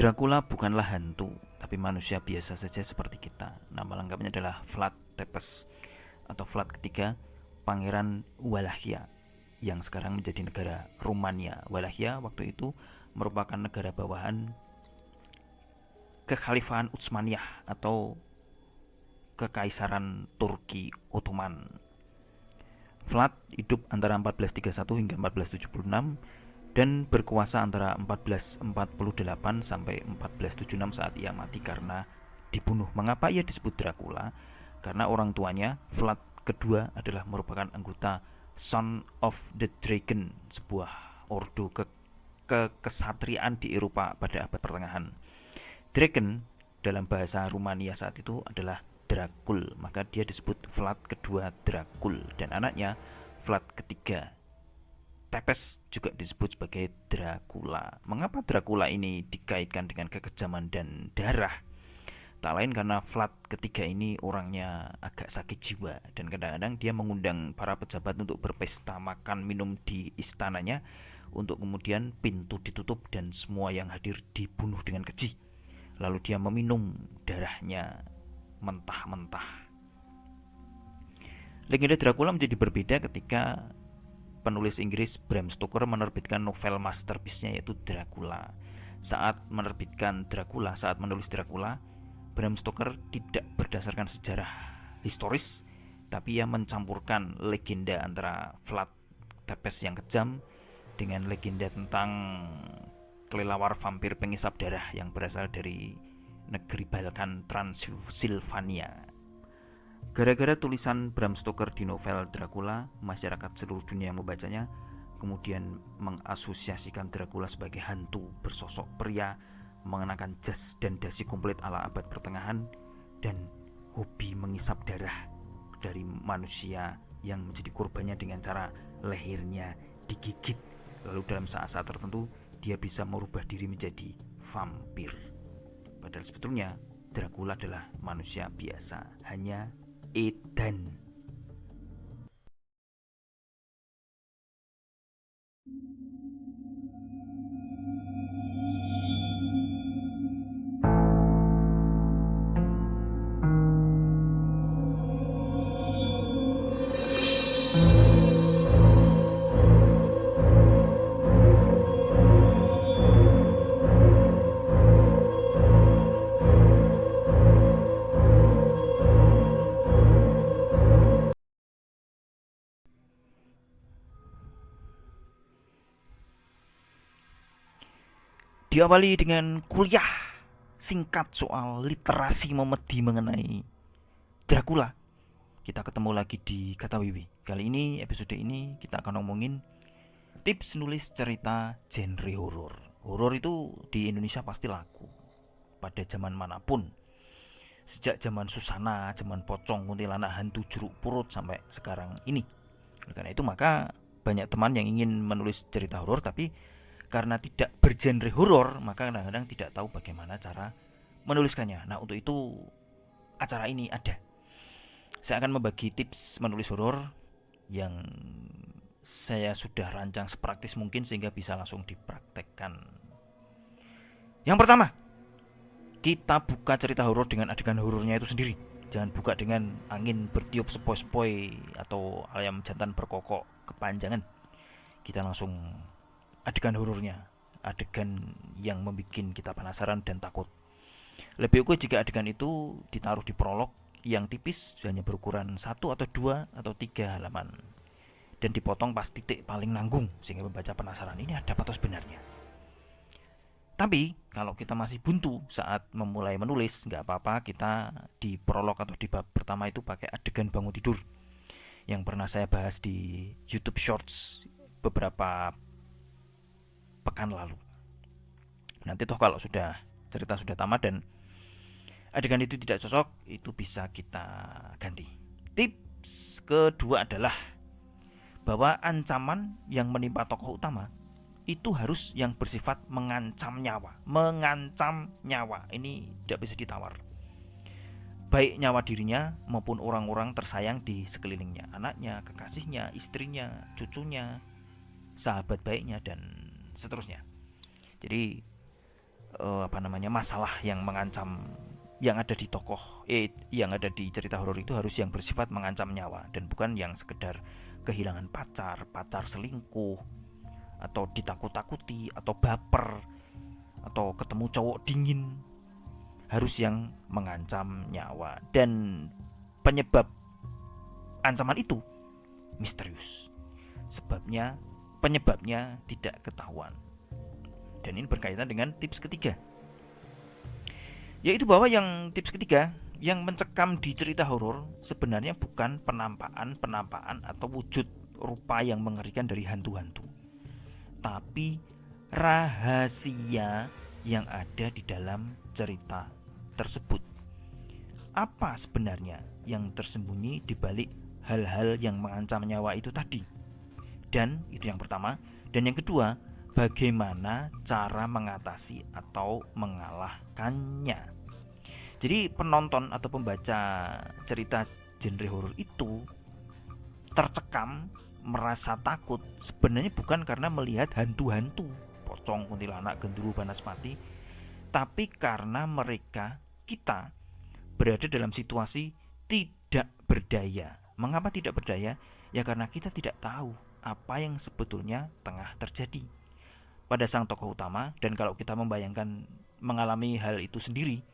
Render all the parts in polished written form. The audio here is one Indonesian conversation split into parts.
Dracula bukanlah hantu, tapi manusia biasa saja seperti kita. Nama lengkapnya adalah Vlad Tepes atau Vlad ketiga, Pangeran Wallachia yang sekarang menjadi negara Rumania. Wallachia waktu itu merupakan negara bawahan Kekhalifahan Utsmaniyah atau Kekaisaran Turki Ottoman. Vlad hidup antara 1431 hingga 1476 dan berkuasa antara 1448 sampai 1476 saat ia mati karena dibunuh. Mengapa ia disebut Dracula? Karena orang tuanya, Vlad kedua, adalah merupakan anggota Son of the Dragon, sebuah ordo kesatriaan di Eropa pada abad pertengahan. Dragon dalam bahasa Rumania saat itu adalah Dracul, maka dia disebut Vlad kedua Dracul, dan anaknya Vlad ketiga Tepes juga disebut sebagai Dracula. Mengapa Dracula ini dikaitkan dengan kekejaman dan darah? Tak lain karena Vlad ketiga ini orangnya agak sakit jiwa, dan kadang-kadang dia mengundang para pejabat untuk berpesta makan minum di istananya, untuk kemudian pintu ditutup dan semua yang hadir dibunuh dengan keji. Lalu dia meminum darahnya mentah-mentah. Legenda Dracula menjadi berbeda ketika penulis Inggris Bram Stoker menerbitkan novel masterpiece-nya yaitu Dracula. Saat menulis Dracula, Bram Stoker tidak berdasarkan sejarah historis, tapi ia mencampurkan legenda antara Vlad Tepes yang kejam dengan legenda tentang kelelawar vampir pengisap darah yang berasal dari negeri Balkan Transilvania. Gara-gara tulisan Bram Stoker di novel Dracula, masyarakat seluruh dunia yang membacanya kemudian mengasosiasikan Dracula sebagai hantu bersosok pria mengenakan jas dan dasi komplit ala abad pertengahan dan hobi mengisap darah dari manusia yang menjadi korbannya dengan cara lehernya digigit. Lalu dalam saat-saat tertentu dia bisa merubah diri menjadi vampir. Padahal sebetulnya Dracula adalah manusia biasa, hanya edan. Diawali dengan kuliah singkat soal literasi memedi mengenai Dracula. Kita ketemu lagi di Kata Wiwi. Kali ini, episode ini kita akan ngomongin tips nulis cerita genre horor. Horor itu di Indonesia pasti laku pada zaman manapun. Sejak zaman Susana, zaman Pocong, Kuntilanak, Hantu, Jeruk Purut sampai sekarang ini. Oleh karena itu maka banyak teman yang ingin menulis cerita horor tapi karena tidak bergenre horor maka kadang-kadang tidak tahu bagaimana cara menuliskannya. Nah, untuk itu acara ini ada. Saya akan membagi tips menulis horor yang saya sudah rancang sepraktis mungkin sehingga bisa langsung dipraktekkan. Yang pertama, kita buka cerita horor dengan adegan horornya itu sendiri. Jangan buka dengan angin bertiup sepoi-sepoi atau ayam jantan berkokok kepanjangan. Kita langsung adegan horornya, adegan yang membuat kita penasaran dan takut. Lebih oke jika adegan itu ditaruh di prolog yang tipis, hanya berukuran 1 atau 2 atau 3 halaman, dan dipotong pas titik paling nanggung sehingga pembaca penasaran ini ada apa sebenarnya. Tapi kalau kita masih buntu saat memulai menulis, nggak apa-apa, kita di prolog atau di bab pertama itu pakai adegan bangun tidur yang pernah saya bahas di YouTube Shorts beberapa pekan lalu. Nanti toh kalau cerita sudah tamat dan adegan itu tidak cocok, itu bisa kita ganti. Tips kedua adalah bahwa ancaman yang menimpa tokoh utama itu harus yang bersifat mengancam nyawa. Mengancam nyawa ini tidak bisa ditawar. Baik nyawa dirinya maupun orang-orang tersayang di sekelilingnya, anaknya, kekasihnya, istrinya, cucunya, sahabat baiknya, dan seterusnya. Jadi masalah yang mengancam yang ada di yang ada di cerita horor itu harus yang bersifat mengancam nyawa dan bukan yang sekedar kehilangan pacar selingkuh, atau ditakut-takuti, atau baper, atau ketemu cowok dingin. Harus yang mengancam nyawa, dan penyebab ancaman itu misterius. Penyebabnya tidak ketahuan. Dan ini berkaitan dengan tips ketiga, yaitu bahwa tips ketiga yang mencekam di cerita horor sebenarnya bukan penampakan atau wujud rupa yang mengerikan dari hantu-hantu, tapi rahasia yang ada di dalam cerita tersebut. Apa sebenarnya yang tersembunyi di balik hal-hal yang mengancam nyawa itu tadi? Dan itu yang pertama. Dan yang kedua, bagaimana cara mengatasi atau mengalahkannya. Jadi penonton atau pembaca cerita genre horor itu tercekam, merasa takut sebenarnya bukan karena melihat hantu-hantu, pocong, kuntilanak, gendruwo, banaspati, tapi karena kita berada dalam situasi tidak berdaya. Mengapa tidak berdaya? Ya karena kita tidak tahu apa yang sebetulnya tengah terjadi pada sang tokoh utama. Dan kalau kita membayangkan mengalami hal itu sendiri,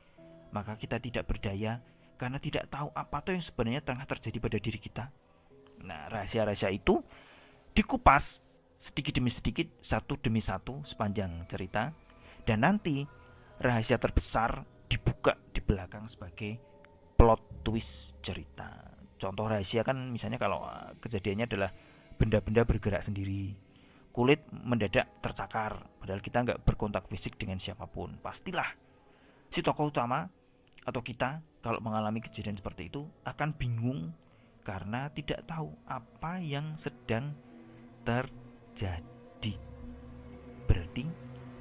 maka kita tidak berdaya karena tidak tahu apa tuh yang sebenarnya tengah terjadi pada diri kita. Nah, rahasia-rahasia itu dikupas sedikit demi sedikit, satu demi satu sepanjang cerita. Dan nanti rahasia terbesar dibuka di belakang sebagai plot twist cerita. Contoh rahasia kan misalnya kalau kejadiannya adalah benda-benda bergerak sendiri, kulit mendadak tercakar, padahal kita nggak berkontak fisik dengan siapapun. Pastilah si tokoh utama atau kita kalau mengalami kejadian seperti itu akan bingung karena tidak tahu apa yang sedang terjadi. Berarti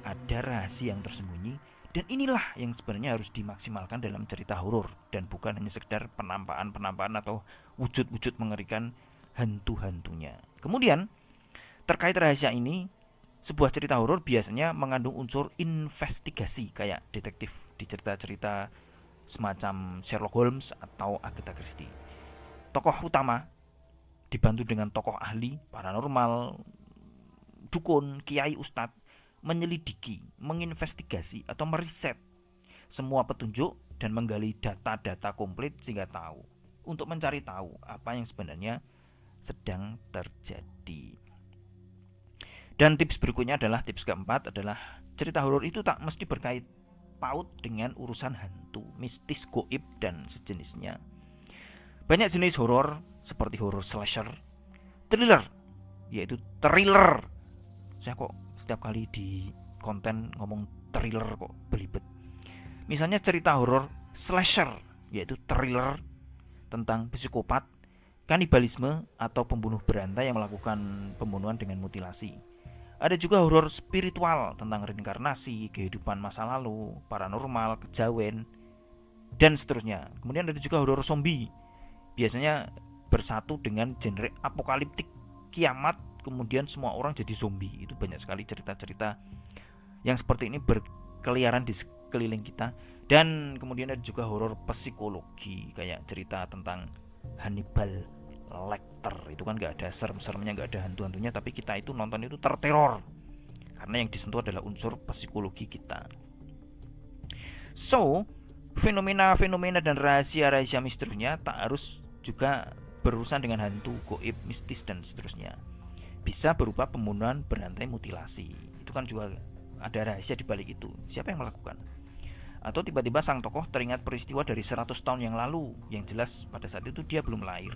ada rahasia yang tersembunyi, dan inilah yang sebenarnya harus dimaksimalkan dalam cerita horor, dan bukan hanya sekedar penampakan atau wujud-wujud mengerikan hantu-hantunya. Kemudian terkait rahasia ini, sebuah cerita horor biasanya mengandung unsur investigasi kayak detektif di cerita-cerita semacam Sherlock Holmes atau Agatha Christie. Tokoh utama dibantu dengan tokoh ahli paranormal, dukun, kiai, ustadz, menyelidiki, menginvestigasi atau meriset semua petunjuk dan menggali data-data komplit sehingga tahu, untuk mencari tahu apa yang sebenarnya sedang terjadi. Dan tips berikutnya adalah tips keempat adalah cerita horor itu tak mesti berkait paut dengan urusan hantu, mistis, goib dan sejenisnya. Banyak jenis horor seperti horor slasher, thriller, yaitu thriller. Saya kok setiap kali di konten ngomong thriller kok belibet. Misalnya cerita horor slasher, yaitu thriller tentang psikopat, kanibalisme atau pembunuh berantai yang melakukan pembunuhan dengan mutilasi. Ada juga horor spiritual tentang reinkarnasi, kehidupan masa lalu, paranormal, kejawen, dan seterusnya. Kemudian ada juga horor zombie, biasanya bersatu dengan genre apokaliptik, kiamat, kemudian semua orang jadi zombie. Itu banyak sekali cerita-cerita yang seperti ini berkeliaran di sekeliling kita. Dan kemudian ada juga horor psikologi, kayak cerita tentang Hannibal Lecter. Itu kan gak ada serem-seremnya, gak ada hantu-hantunya, tapi kita itu nonton itu terteror karena yang disentuh adalah unsur psikologi kita. So, fenomena-fenomena dan rahasia-rahasia misteriusnya tak harus juga berurusan dengan hantu, goib, mistis dan seterusnya. Bisa berupa pembunuhan berantai, mutilasi. Itu kan juga ada rahasia di balik itu. Siapa yang melakukan? Atau tiba-tiba sang tokoh teringat peristiwa dari 100 tahun yang lalu, yang jelas pada saat itu dia belum lahir.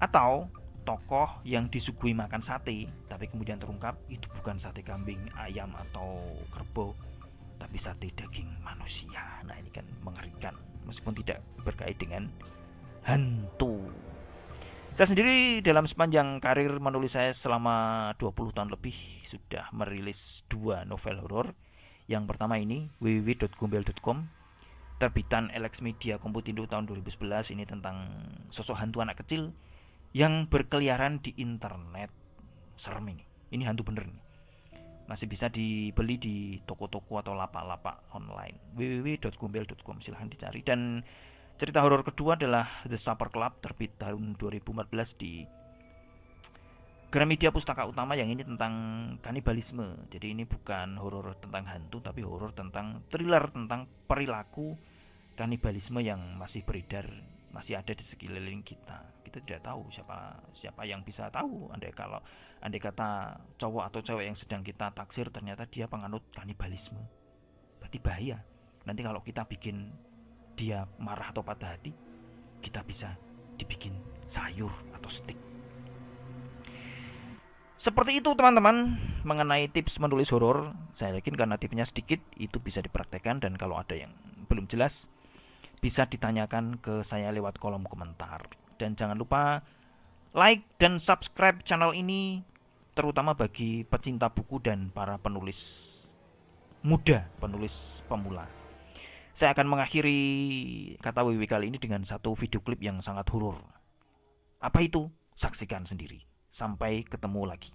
Atau tokoh yang disuguhi makan sate, tapi kemudian terungkap itu bukan sate kambing, ayam atau kerbau, tapi sate daging manusia. Nah, ini kan mengerikan meskipun tidak berkait dengan hantu. Saya sendiri dalam sepanjang karir menulis saya selama 20 tahun lebih sudah merilis 2 novel horor. Yang pertama ini www.gombel.com, terbitan Alex Media Komputindo tahun 2011. Ini tentang sosok hantu anak kecil yang berkeliaran di internet. Serem ini hantu bener nih. Masih bisa dibeli di toko-toko atau lapak-lapak online. www.gombel.com, silahkan dicari. Dan cerita horor kedua adalah The Supper Club, terbit tahun 2014 di Gramedia Pustaka Utama. Yang ini tentang kanibalisme. Jadi ini bukan horor tentang hantu, tapi horor tentang thriller tentang perilaku kanibalisme yang masih beredar, masih ada di sekeliling kita. Kita tidak tahu siapa yang bisa tahu. Andai kata cowok atau cewek yang sedang kita taksir ternyata dia penganut kanibalisme, berarti bahaya. Nanti kalau kita bikin dia marah atau patah hati, kita bisa dibikin sayur atau steak. Seperti itu teman-teman mengenai tips menulis horor. Saya yakin karena tipsnya sedikit itu bisa dipraktekkan, dan kalau ada yang belum jelas bisa ditanyakan ke saya lewat kolom komentar. Dan jangan lupa like dan subscribe channel ini, terutama bagi pecinta buku dan para penulis muda, penulis pemula. Saya akan mengakhiri kata WW kali ini dengan satu video klip yang sangat horor. Apa itu? Saksikan sendiri. Sampai ketemu lagi.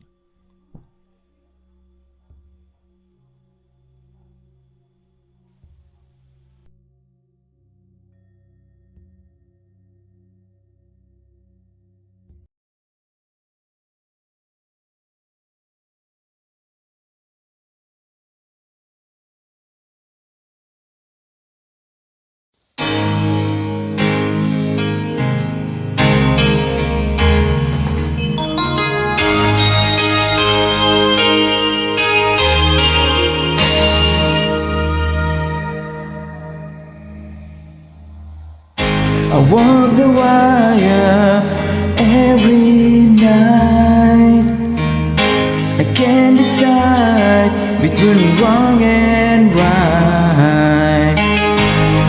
I walk the wire every night. I can't decide between wrong and right.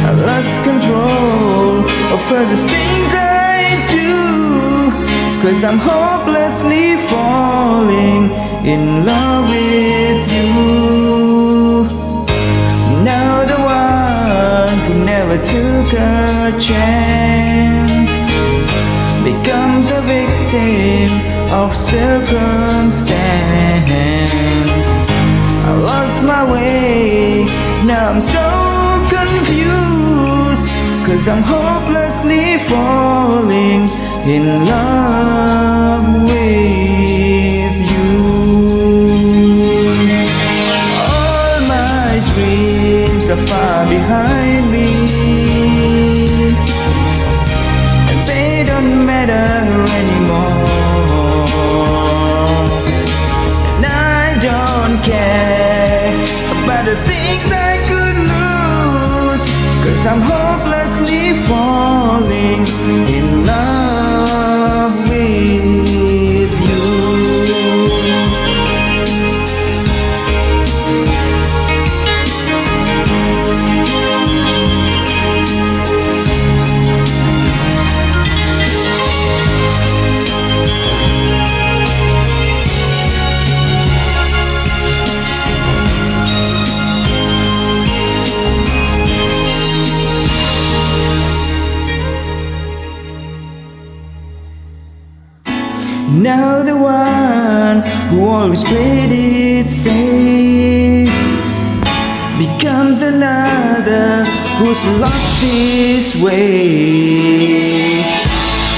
I lost control over the things I do, 'cause I'm hopelessly falling in love with you. Now the one who never took a chance becomes a victim of circumstance. I lost my way, now I'm so confused, 'cause I'm hopelessly falling in love with you. All my dreams are far behind me, and they don't matter anymore. And I don't care about the things I could lose, 'cause I'm hopelessly falling in love with you. Now the one who always played it safe becomes another who's lost his way.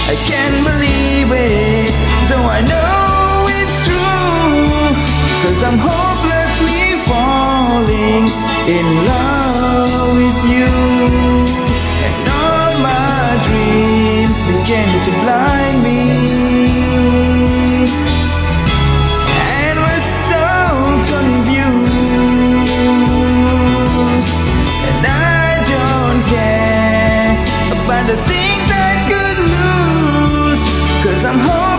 I can't believe it, though I know it's true, 'cause I'm hopelessly falling in love with you. And all my dreams began to blind me, and was so confused. And I don't care about the things I could lose, 'cause I'm hopeless